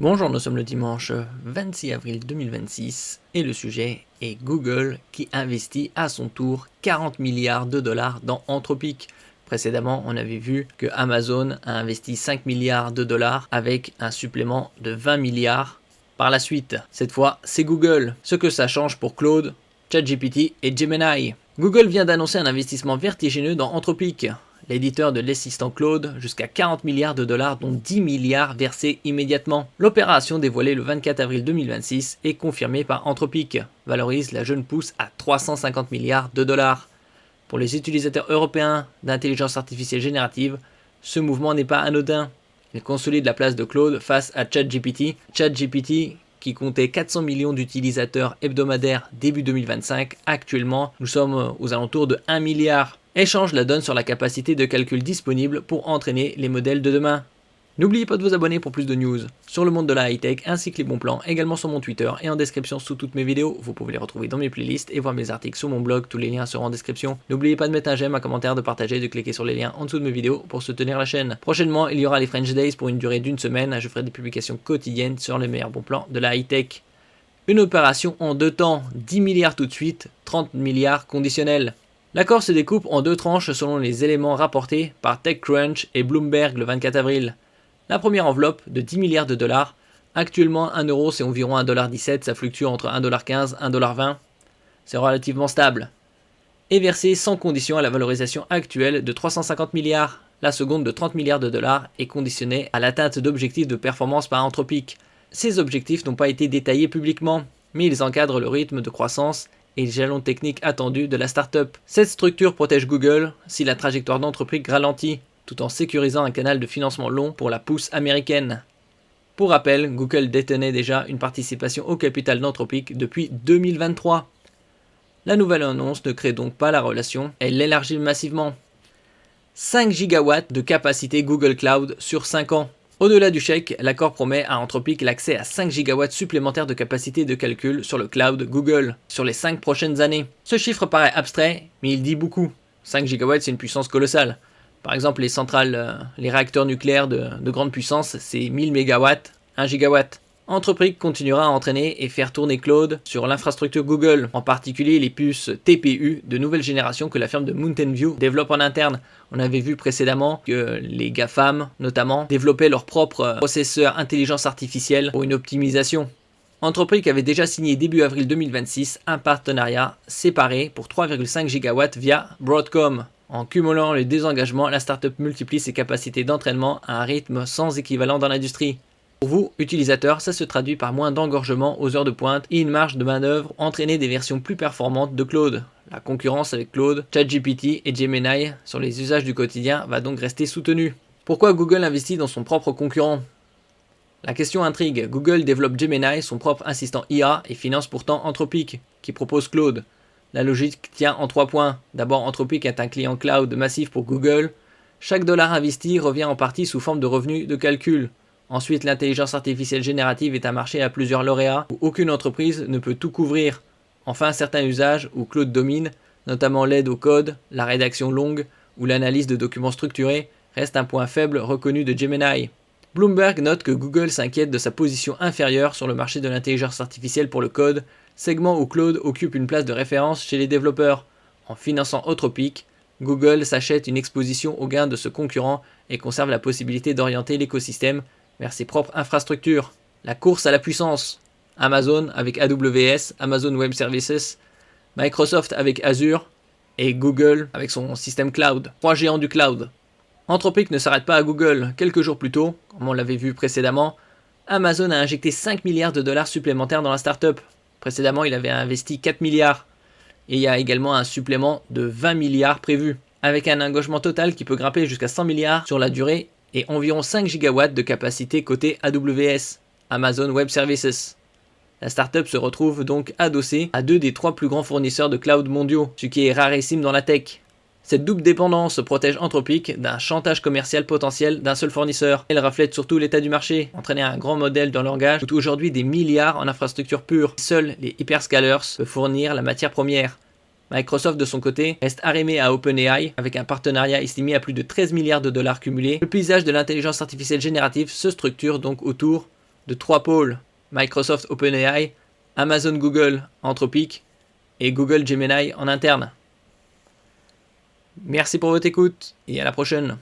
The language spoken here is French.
Bonjour, nous sommes le dimanche 26 avril 2026 et le sujet est Google qui investit à son tour 40 milliards de dollars dans Anthropic. Précédemment, on avait vu que Amazon a investi 5 milliards de dollars avec un supplément de 20 milliards par la suite. Cette fois, c'est Google. Ce que ça change pour Claude, ChatGPT et Gemini. Google vient d'annoncer un investissement vertigineux dans Anthropic, l'éditeur de l'assistant Claude, jusqu'à 40 milliards de dollars dont 10 milliards versés immédiatement. L'opération dévoilée le 24 avril 2026 et confirmée par Anthropic valorise la jeune pousse à 350 milliards de dollars. Pour les utilisateurs européens d'intelligence artificielle générative, ce mouvement n'est pas anodin. Il consolide la place de Claude face à ChatGPT. ChatGPT qui comptait 400 millions d'utilisateurs hebdomadaires début 2025, actuellement nous sommes aux alentours de 1 milliard. Et change la donne sur la capacité de calcul disponible pour entraîner les modèles de demain. N'oubliez pas de vous abonner pour plus de news sur le monde de la high-tech ainsi que les bons plans, également sur mon Twitter et en description sous toutes mes vidéos. Vous pouvez les retrouver dans mes playlists et voir mes articles sur mon blog, tous les liens seront en description. N'oubliez pas de mettre un j'aime, un commentaire, de partager et de cliquer sur les liens en dessous de mes vidéos pour soutenir la chaîne. Prochainement, il y aura les French Days pour une durée d'une semaine, je ferai des publications quotidiennes sur les meilleurs bons plans de la high-tech. Une opération en deux temps, 10 milliards tout de suite, 30 milliards conditionnels. L'accord se découpe en deux tranches selon les éléments rapportés par TechCrunch et Bloomberg le 24 avril. La première enveloppe de 10 milliards de dollars, actuellement 1 euro c'est environ 1,17$, ça fluctue entre 1,15$ et 1,20$, c'est relativement stable, est versée sans condition à la valorisation actuelle de 350 milliards. La seconde de 30 milliards de dollars est conditionnée à l'atteinte d'objectifs de performance par Anthropic. Ces objectifs n'ont pas été détaillés publiquement, mais ils encadrent le rythme de croissance et les jalons techniques attendus de la startup. Cette structure protège Google si la trajectoire d'Anthropic ralentit, tout en sécurisant un canal de financement long pour la pousse américaine. Pour rappel, Google détenait déjà une participation au capital d'Anthropic depuis 2023. La nouvelle annonce ne crée donc pas la relation, elle l'élargit massivement. 5 gigawatts de capacité Google Cloud sur 5 ans. Au-delà du chèque, l'accord promet à Anthropic l'accès à 5 gigawatts supplémentaires de capacité de calcul sur le cloud Google sur les 5 prochaines années. Ce chiffre paraît abstrait, mais il dit beaucoup. 5 gigawatts, c'est une puissance colossale. Par exemple, les centrales, les réacteurs nucléaires de grande puissance, c'est 1000 mégawatts, 1 gigawatt. Anthropic continuera à entraîner et faire tourner Claude sur l'infrastructure Google, en particulier les puces TPU de nouvelle génération que la firme de Mountain View développe en interne. On avait vu précédemment que les GAFAM, notamment, développaient leur propre processeur intelligence artificielle pour une optimisation. Anthropic avait déjà signé début avril 2026 un partenariat séparé pour 3,5 gigawatts via Broadcom. En cumulant les désengagements, la startup multiplie ses capacités d'entraînement à un rythme sans équivalent dans l'industrie. Pour vous, utilisateurs, ça se traduit par moins d'engorgement aux heures de pointe et une marge de manœuvre pour entraîner des versions plus performantes de Claude. La concurrence avec Claude, ChatGPT et Gemini sur les usages du quotidien va donc rester soutenue. Pourquoi Google investit dans son propre concurrent ? La question intrigue. Google développe Gemini, son propre assistant IA, et finance pourtant Anthropic, qui propose Claude. La logique tient en 3 points. D'abord, Anthropic est un client cloud massif pour Google. Chaque dollar investi revient en partie sous forme de revenus de calcul. Ensuite, l'intelligence artificielle générative est un marché à plusieurs lauréats où aucune entreprise ne peut tout couvrir. Enfin, certains usages où Claude domine, notamment l'aide au code, la rédaction longue ou l'analyse de documents structurés, reste un point faible reconnu de Gemini. Bloomberg note que Google s'inquiète de sa position inférieure sur le marché de l'intelligence artificielle pour le code, segment où Claude occupe une place de référence chez les développeurs. En finançant Anthropic, Google s'achète une exposition aux gains de ce concurrent et conserve la possibilité d'orienter l'écosystème vers ses propres infrastructures. La course à la puissance. Amazon avec AWS, Amazon Web Services, Microsoft avec Azure et Google avec son système cloud. 3 géants du cloud. Anthropic ne s'arrête pas à Google. Quelques jours plus tôt, comme on l'avait vu précédemment, Amazon a injecté 5 milliards de dollars supplémentaires dans la startup. Précédemment, il avait investi 4 milliards. Et il y a également un supplément de 20 milliards prévu, avec un engagement total qui peut grimper jusqu'à 100 milliards sur la durée et environ 5 gigawatts de capacité côté AWS, Amazon Web Services. La startup se retrouve donc adossée à 2 des 3 plus grands fournisseurs de cloud mondiaux, ce qui est rarissime dans la tech. Cette double dépendance protège Anthropic d'un chantage commercial potentiel d'un seul fournisseur. Elle reflète surtout l'état du marché. Entraîner un grand modèle dans le langage coûte aujourd'hui des milliards en infrastructure pure. Seuls les hyperscalers peuvent fournir la matière première. Microsoft de son côté reste arrimé à OpenAI avec un partenariat estimé à plus de 13 milliards de dollars cumulés. Le paysage de l'intelligence artificielle générative se structure donc autour de 3 pôles, Microsoft OpenAI, Amazon Google Anthropic et Google Gemini en interne. Merci pour votre écoute et à la prochaine.